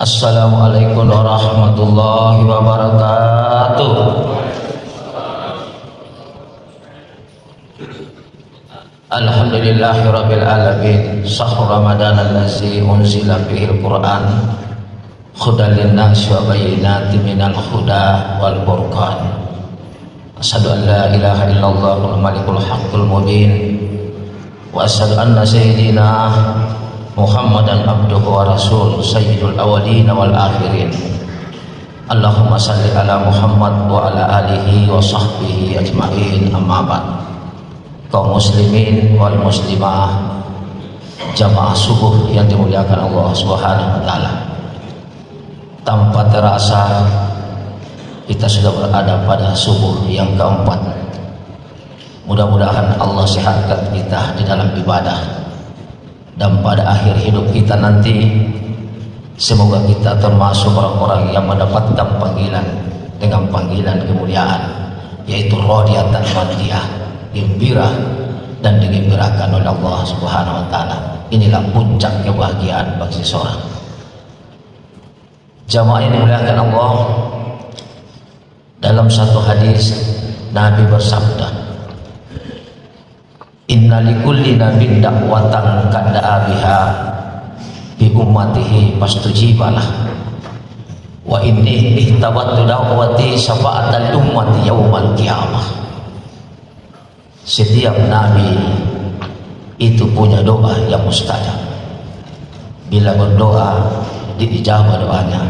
Assalamualaikum warahmatullahi wabarakatuh. Alhamdulillahi rabbil alamin. Syahr Ramadan allazi unzila fihi al-Qur'an hudan lin-nasi wa bayyinatin minal huda wal furqan. Asyhadu an la ilaha illallahul malikul haqqul mubin wa asyhadu anna sayyidina Muhammadan abduhu wa rasul sayyidul awwalin wal akhirin. Allahumma salli ala Muhammad wa ala alihi wa sahbihi ajma'in, amma ba'd. Kaum muslimin wal muslimah, jamaah subuh yang dimuliakan Allah Subhanahu wa taala. Tanpa terasa kita sudah berada pada subuh yang keempat. Mudah-mudahan Allah sehatkan kita di dalam ibadah, dan pada akhir hidup kita nanti semoga kita termasuk orang-orang yang mendapatkan panggilan dengan panggilan kemuliaan, yaitu radiyatan madiyah, gembira dan digembirakan oleh Allah Subhanahu wa taala. Inilah puncak kebahagiaan bagi seseorang. Jamaah yang dimuliakan Allah, dalam satu hadis Nabi bersabda, inna likulli nabiyyin da'watan kadda'a biha bi ummatihi fastujibalah wa inni ihtabattu da'wati syafa'atal ummati yaumal qiyamah. Setiap nabi itu punya doa yang mustajab. Bila berdoa diijabah doanya,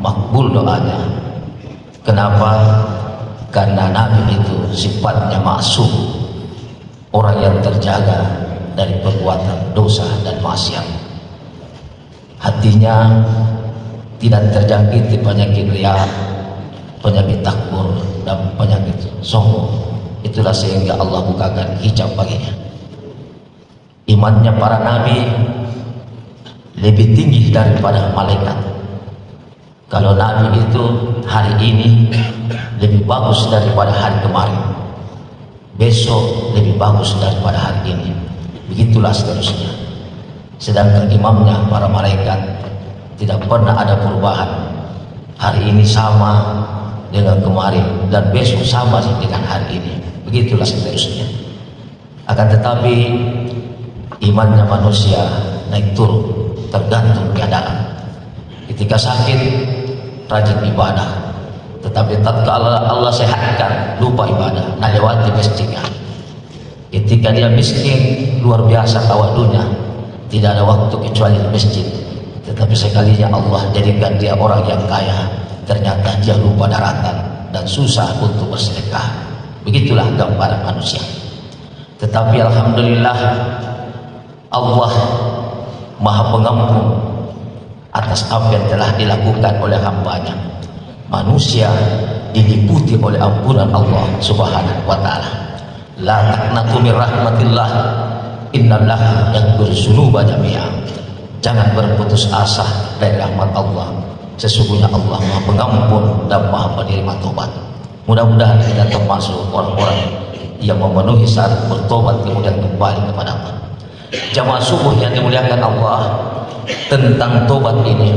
makbul doanya. Kenapa? Karena nabi itu sifatnya maksum, orang yang terjaga dari perbuatan dosa dan maksiat. Hatinya tidak terjangkiti penyakit riya, penyakit takbur, dan penyakit sombong. Itulah sehingga Allah bukakan hijab baginya. Imannya para nabi lebih tinggi daripada malaikat. Kalau nabi itu hari ini lebih bagus daripada hari kemarin, besok lebih bagus daripada hari ini, begitulah seterusnya. Sedangkan imamnya para malaikat tidak pernah ada perubahan. Hari ini sama dengan kemarin dan besok sama dengan hari ini, begitulah seterusnya. Akan tetapi imannya manusia naik turun tergantung keadaan. Ketika sakit rajin ibadah, tetapi tatkala Allah sehatkan lupa ibadah, nah lewati masjidnya. Ketika dia miskin luar biasa tawadunya, tidak ada waktu kecuali di masjid. Tetapi sekalinya Allah jadikan dia orang yang kaya, ternyata dia lupa daratan dan susah untuk bersedekah. Begitulah gambaran manusia. Tetapi alhamdulillah Allah Maha Pengampun atas apa yang telah dilakukan oleh hambanya. Manusia diliputi oleh ampunan Allah Subhanahu wa taala. La taqnatu min rahmatillah, innallaha yaghfiru dzunuba jami'a. Jangan berputus asa dari rahmat Allah. Sesungguhnya Allah Maha Pengampun dan Maha Penerima tobat. Mudah-mudahan kita termasuk orang-orang yang memenuhi syarat bertobat kemudian kembali kepada Allah. Jamaah subuh yang dimuliakan Allah, tentang tobat ini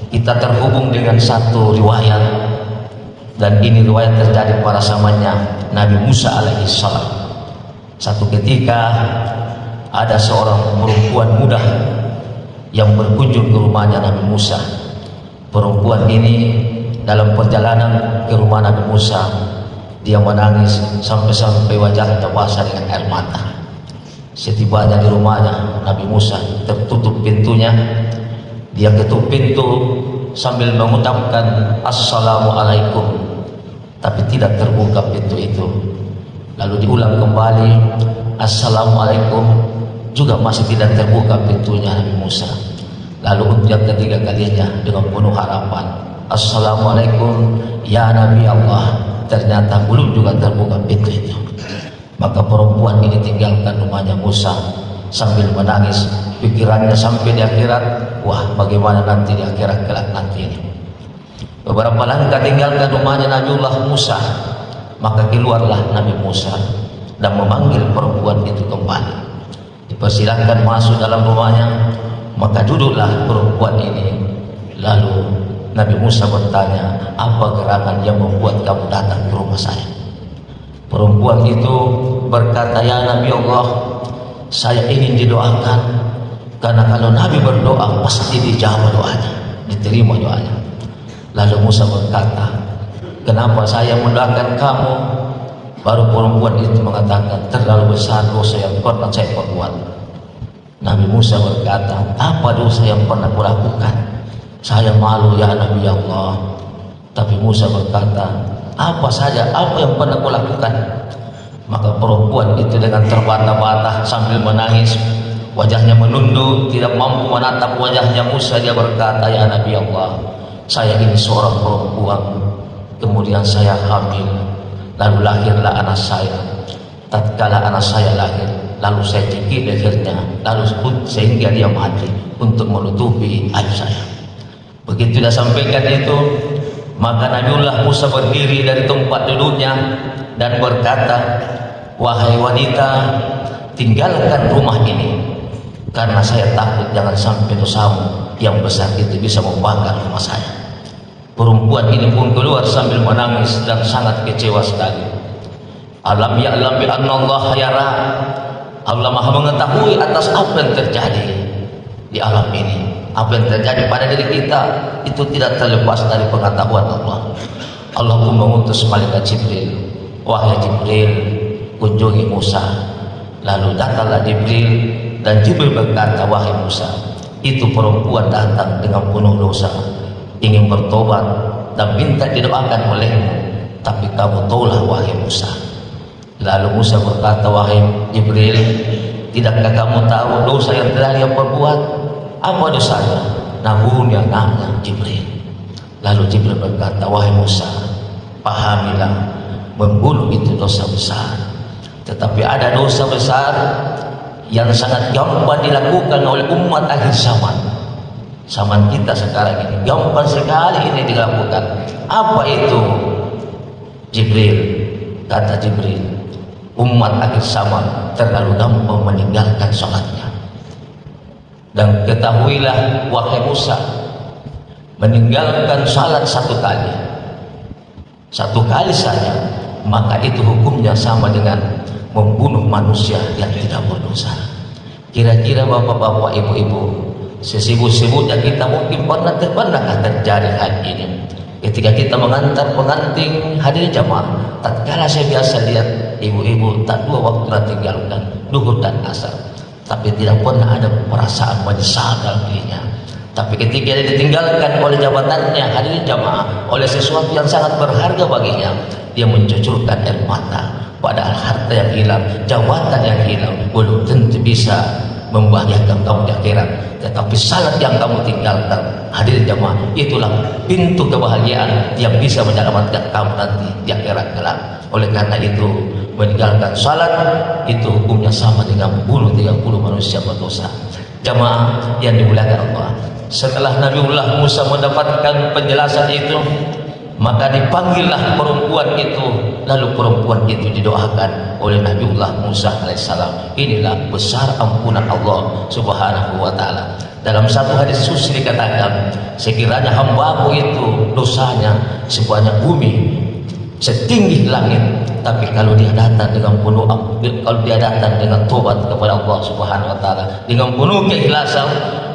kita terhubung dengan satu riwayat, dan ini riwayat terjadi pada zamannya Nabi Musa alaihissalam. Satu ketika ada seorang perempuan muda yang berkunjung ke rumahnya Nabi Musa. Perempuan ini dalam perjalanan ke rumah Nabi Musa, dia menangis sampai-sampai wajahnya basah dengan air mata. Setibanya di rumahnya Nabi Musa, tertutup pintunya, dia ketuk pintu sambil mengucapkan assalamualaikum, tapi tidak terbuka pintu itu. Lalu diulang kembali assalamualaikum, juga masih tidak terbuka pintunya Nabi Musa. Lalu untuk yang ketiga kalinya dengan penuh harapan, assalamualaikum ya Nabi Allah, ternyata belum juga terbuka pintu itu. Maka perempuan ini tinggalkan rumahnya Musa sambil menangis. Pikirannya sampai di akhirat, wah bagaimana nanti di akhirat kelak nanti ini. Beberapa langkah tinggalkan rumahnya Nabiullah Musa, maka keluarlah Nabi Musa dan memanggil perempuan itu kembali. Dipersilakan masuk dalam rumahnya, maka duduklah perempuan ini. Lalu Nabi Musa bertanya, apa gerangan yang membuat kamu datang ke rumah saya? Perempuan itu berkata, ya Nabi Allah, saya ingin didoakan, karena kalau Nabi berdoa pasti dijawab doanya, diterima doanya. Lalu Musa berkata, kenapa saya mendoakan kamu? Baru perempuan itu mengatakan, terlalu besar dosa yang pernah saya perbuat. Nabi Musa berkata, apa dosa yang pernah kulakukan? Saya malu ya Nabi Allah. Tapi Musa berkata, apa saja, apa yang pernah kulakukan? Maka perempuan itu dengan terbata-bata sambil menangis, wajahnya menunduk, tidak mampu menatap wajahnya Musa. Dia berkata, ya Nabi Allah, saya ini seorang perempuan, kemudian saya hamil, lalu lahirlah anak saya. Tatkala anak saya lahir, lalu saya cekik lehernya, lalu sehingga dia mati untuk menutupi aib saya. Begitu dia sampaikan itu, maka Nabiullah Musa berdiri dari tempat duduknya dan berkata, wahai wanita, tinggalkan rumah ini, karena saya takut jangan sampai dosamu yang besar itu bisa membakar rumah saya. Perempuan ini pun keluar sambil menangis dan sangat kecewa sekali. Alam ya'lam bi anna Allah yara. Allah Maha mengetahui atas apa yang terjadi di alam ini. Apa yang terjadi pada diri kita itu tidak terlepas dari pengetahuan Allah. Allah pun mengutus malaikat Jibril. Wahai Jibril, kunjungi Musa. Lalu datanglah Jibril, dan Jibril berkata, wahai Musa, itu perempuan datang dengan penuh dosa, ingin bertobat dan minta didoakan olehmu, tapi kamu tolak wahai Musa. Lalu Musa berkata, wahai Jibril, tidakkah kamu tahu dosa yang telah dia perbuat? Apa dosanya? Nabuhun yang anaknya Jibril. Lalu Jibril berkata, wahai Musa, pahamilah, membunuh itu dosa besar, tetapi ada dosa besar yang sangat gampang dilakukan oleh umat akhir zaman. Zaman kita sekarang ini gampang sekali ini dilakukan. Apa itu? Jibril, kata Jibril, umat akhir zaman terlalu gampang meninggalkan sholatnya. Dan ketahuilah wahai Musa, meninggalkan salat satu kali saja, maka itu hukumnya sama dengan membunuh manusia yang tidak berdosa. Kira-kira bapak-bapak, ibu-ibu, sesibuk-sibuknya kita mungkin pernah terjadi hal ini. Ketika kita mengantar pengantin hadir jamaah, tatkala saya biasa lihat ibu-ibu tak dua waktu tinggalkan duhur dan asar, tapi tidak pernah ada perasaan menyesal dalam dirinya. Tapi ketika dia ditinggalkan oleh jabatannya hadirin jamaah, oleh sesuatu yang sangat berharga baginya, dia mencucurkan air mata. Padahal harta yang hilang, jabatan yang hilang belum tentu bisa membahagiakan kamu di akhirat, tetapi salat yang kamu tinggalkan, hadirin jamaah, itulah pintu kebahagiaan yang bisa menyelamatkan kamu nanti di akhirat kelak. Oleh karena itu, meninggalkan salat itu hukumnya sama dengan membunuh 30 manusia berdosa. Jamaah yang dimuliakan Allah, setelah Nabiullah Musa mendapatkan penjelasan itu, maka dipanggillah perempuan itu. Lalu perempuan itu didoakan oleh Nabiullah Musa alaihissalam. Inilah besar ampunan Allah subhanahu wa ta'ala. Dalam satu hadis suci dikatakan, sekiranya hambaku itu dosanya sebanyak bumi, setinggi langit, tapi kalau dia datang dengan penuh, kalau dia datang dengan tobat kepada Allah subhanahu wa ta'ala, dengan penuh keikhlasan,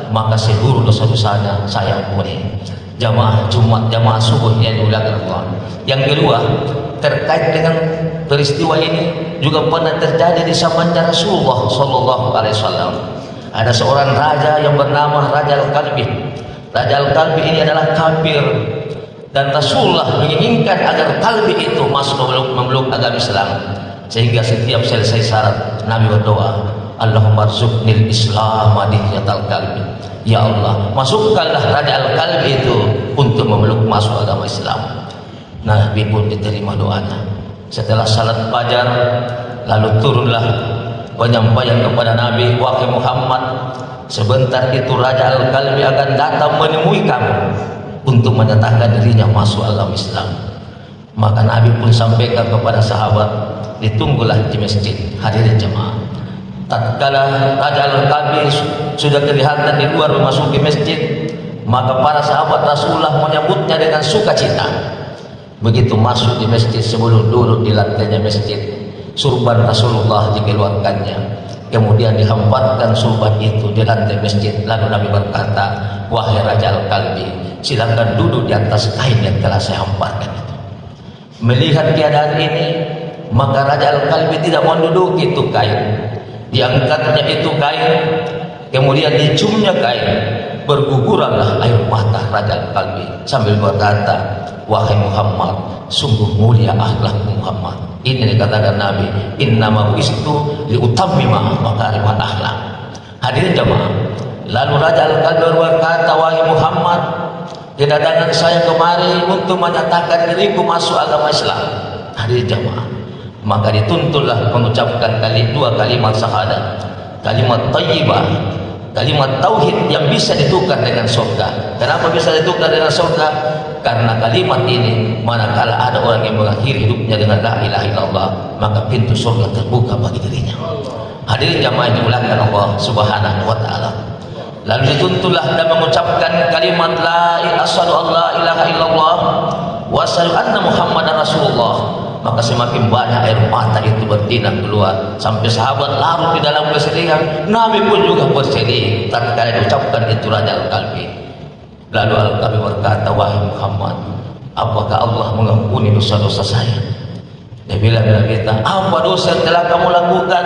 maka seluruh dosa-dosanya saya ampuni. Jamaah Jumat, jamaah subuh yang dimuliakan Allah. Yang kedua, terkait dengan peristiwa ini juga pernah terjadi di zamannya Rasulullah Sallallahu Alaihi Wasallam. Ada seorang raja yang bernama Raja Al-Kalbi. Raja Al-Kalbi ini adalah kafir, dan Rasulullah menginginkan agar Kalbi itu masuk memeluk agama Islam. Sehingga setiap selesai syarat Nabi berdoa, Allahumma rzuqnil Islam adiyatal kalbi. Ya Allah, masukkanlah Raja Al-Kalbi itu untuk memeluk masuk agama Islam. Nabi pun diterima doanya. Setelah salat fajar, lalu turunlah penyampaian kepada Nabi, wahai Muhammad, sebentar itu Raja Al-Kalbi akan datang menemui kamu untuk menyatakan dirinya masuk agama Islam. Maka Nabi pun sampaikan kepada sahabat, ditunggulah di masjid. Hadirin jemaah, tatkala Raja Al-Kalbi sudah kelihatan di luar memasuki masjid, Maka para sahabat Rasulullah menyambutnya dengan sukacita. Begitu masuk di masjid, sebelum duduk di lantainya masjid, surban Rasulullah dikeluarkannya. Kemudian dihamparkan surban itu di lantai masjid. Lalu Nabi berkata, wahai Raja Al-Kalbi, silakan duduk di atas kain yang telah saya hamparkan itu. Melihat keadaan ini, maka Raja Al-Kalbi tidak menduduki itu kain. Diangkatnya itu kain, kemudian diciumnya kain, berguguranlah air mata Raja Al-Kalbi sambil berkata, wahai Muhammad, sungguh mulia akhlak Muhammad. Ini dikatakan Nabi, innama bu'istu liutammima makarimal akhlak. Hadirin jemaah, lalu Raja Al-Kalbi berkata, wahai Muhammad, kedatangan saya kemari untuk menyatakan diriku masuk agama Islam. Hadirin jemaah, maka dituntutlah mengucapkan dua kalimat syahadat, kalimat thayyibah, kalimat tauhid yang bisa ditukar dengan surga. Kenapa bisa ditukar dengan surga? Karena kalimat ini manakala ada orang yang mengakhiri hidupnya dengan la ilaha illallah, maka pintu surga terbuka bagi dirinya. Hadirin jamaah yang dimuliakan Allah Subhanahu wa taala. Lalu dituntutlah dan mengucapkan kalimat la ilaha illallah wa asyhadu anna Muhammadar Rasulullah. Maka semakin banyak air mata itu bertindak keluar, sampai sahabat larut di dalam kesedihan. Nabi pun juga bersedih tatkala diucapkan itu Raja Al-Kalbi. Lalu Al-Kalbi berkata, wahai Muhammad, apakah Allah mengampuni dosa-dosa saya? Dia bilang kepada kita, apa dosa yang telah kamu lakukan?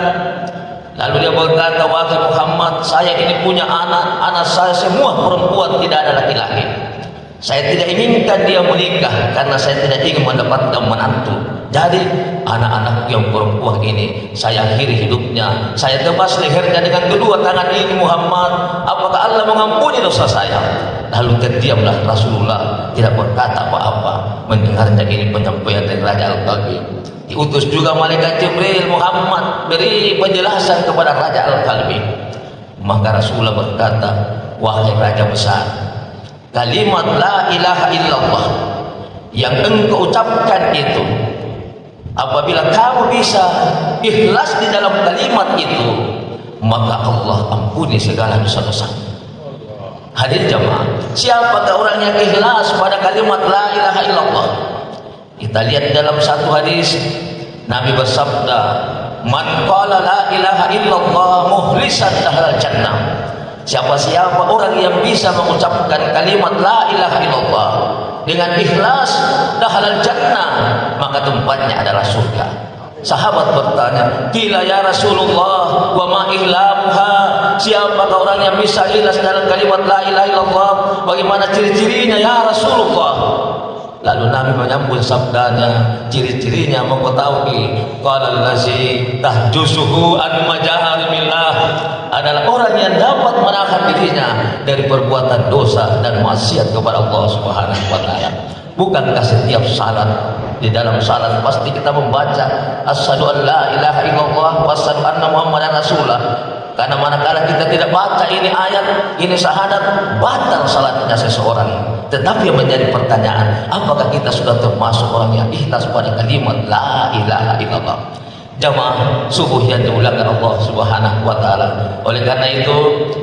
Lalu dia berkata, wahai Muhammad, saya ini punya anak saya semua perempuan, tidak ada laki-laki. Saya tidak inginkan dia menikah karena saya tidak ingin mendapatkan menantu. Jadi anak-anak yang perempuan ini saya akhiri hidupnya, saya tebas lehernya dengan kedua tangan ini. Muhammad, apakah Allah mengampuni dosa saya? Lalu terdiamlah Rasulullah, tidak berkata apa-apa. Mendengarnya ini penyampaian dari Raja Al-Kalbi. Diutus juga malaikat Jibril, Muhammad beri penjelasan kepada Raja Al-Kalbi. Maka Rasulullah berkata, wahai Raja besar, kalimat la ilaha illallah yang engkau ucapkan itu, apabila kamu bisa ikhlas di dalam kalimat itu, maka Allah ampuni segala dosa-dosa. Hadir jamaah, siapakah orang yang ikhlas pada kalimat la ilaha illallah? Kita lihat dalam satu hadis, Nabi bersabda, man qala la ilaha illallah mukhlishan dakhala jannah. Siapa-siapa orang yang bisa mengucapkan kalimat la ilaha illallah dengan ikhlas, dakhala jannah, maka tempatnya adalah surga. Sahabat bertanya, qila ya Rasulullah wa ma ihlamuha, siapakah orang yang bisa ikhlas dalam kalimat la ilaha illallah, bagaimana ciri-cirinya ya Rasulullah? Lalu Nabi menyambut sabdanya, ciri-cirinya mengetahui, qala allazi tahjusuhu an majaharimillah, adalah orang yang dapat menahan dirinya dari perbuatan dosa dan maksiat kepada Allah Subhanahu wa taala. Bukankah setiap salat, di dalam salat pasti kita membaca asyhadu an la ilaha illallah wa asyhadu anna muhammadar rasulullah? Karena manakala kita tidak baca ini ayat, ini syahadat, batal salatnya seseorang. Tetapi yang menjadi pertanyaan, apakah kita sudah termasuk orang yang ikhlas pada kalimat la ilaha illallah? Jamaah subuh yang dimuliakan Allah Subhanahu wa taala. Oleh karena itu,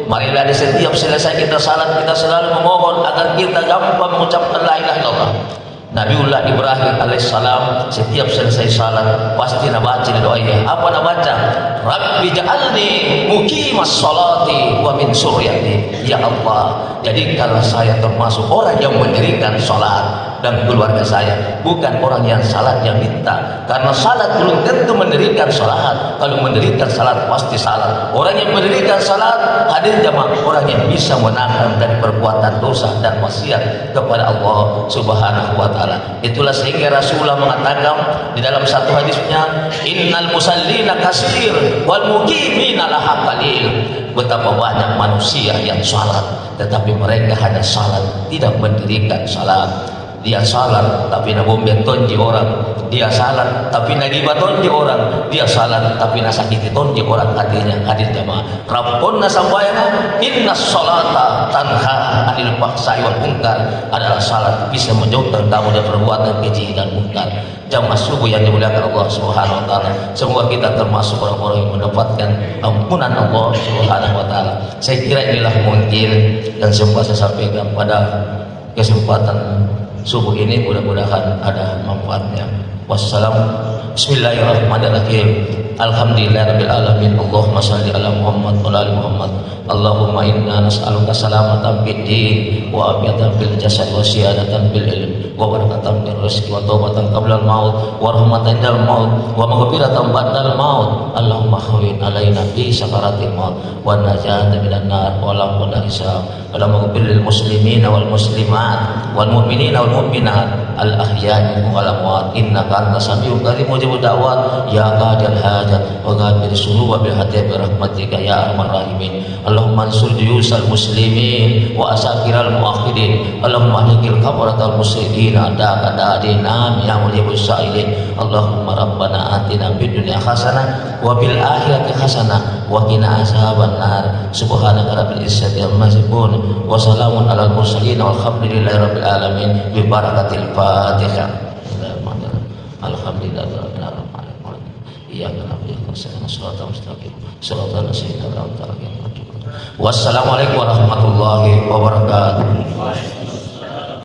marilah di setiap selesai kita salat, kita selalu memohon agar kita gampang mengucapkan la ilaha illallah. Nabiullah Ibrahim alaihissalam setiap selesai salat pasti baca doanya. Apa baca? Rabbi ja'alni muqimas sholati wa min suriyati. Ya Allah, jadikanlah saya termasuk orang yang mendirikan salat dan keluarga saya, bukan orang yang salatnya minta. Karena salat belum tentu mendirikan salat. Kalau mendirikan salat pasti salat. Orang yang mendirikan salat, hadir jamaah, orang yang bisa menahan dari perbuatan dosa dan maksiat kepada Allah Subhanahu wa taala. Itulah sehingga Rasulullah mengatakan di dalam satu hadisnya, innal musallina katsir wal muqimina laha qalil. Betapa banyak manusia yang salat tetapi mereka hanya salat, tidak mendirikan salat. Dia salat tapi nak bomben tonji orang, dia salat tapi nak riba tonji orang, dia salat tapi nak sakiti tonji orang. Hatinya hadir jamaah, rabbuna sambayana inna sholata tanha anil fahsai wal munkar, adalah salat bisa menjauhkan kamu dari perbuatan keji dan munkar. jamaah subuh yang dimuliakan Allah Subhanahu wa taala. Semoga kita termasuk orang-orang yang mendapatkan ampunan Allah Subhanahu wa taala. Saya kira inilah mungkin dan semua saya sampaikan pada kesempatan subuh ini, mudah-mudahan ada manfaatnya. Bismillahirrahmanirrahim. Alhamdulillahirabbil alamin. Allahumma shalli ala Muhammad wa ala ali Muhammad. Allahumma inna nas'aluka salamatan fid din wa afiyatan fil jasad wa siyadatan fil ilm wa barakatan fil rizqi wa taubatan qabla al maut wa rahmatan indal maut wa maghfiratan ba'dal maut. Allahumma khawin alaina fi sakaratil maut wa najatan minan nar wa la hisab. Allahumma ighfir lil muslimina wal muslimat wal mu'minina wal mu'minat al ahya'i wal amwat innaka antas samiul qareeb mujibud da'wat ya qadil hajat wa ghafir sunuba bil hati bi rahmatika ya arhamar rahimin. Allahumma ansur juyusal muslimin wa asakiral muakhirin. Allahumma ahlikil kafaratal muslimin adaka da'adina ya mulibus sa'ilin. Allahumma rabbana atina fid dunya hasanah wa bil akhirati hasanah wa qina azaban nar. Subhanaka rabbil izzati amma yasifun wa salamun alal mursalin walhamdulillahi rabbil alamin bi barakatil Fatihah. Alhamdulillah rabbil alamin. Iyyaka na'budu wa iyyaka nasta'in. Shiratal ladzina an'amta 'alaihim. Wassalamualaikum warahmatullahi wabarakatuh.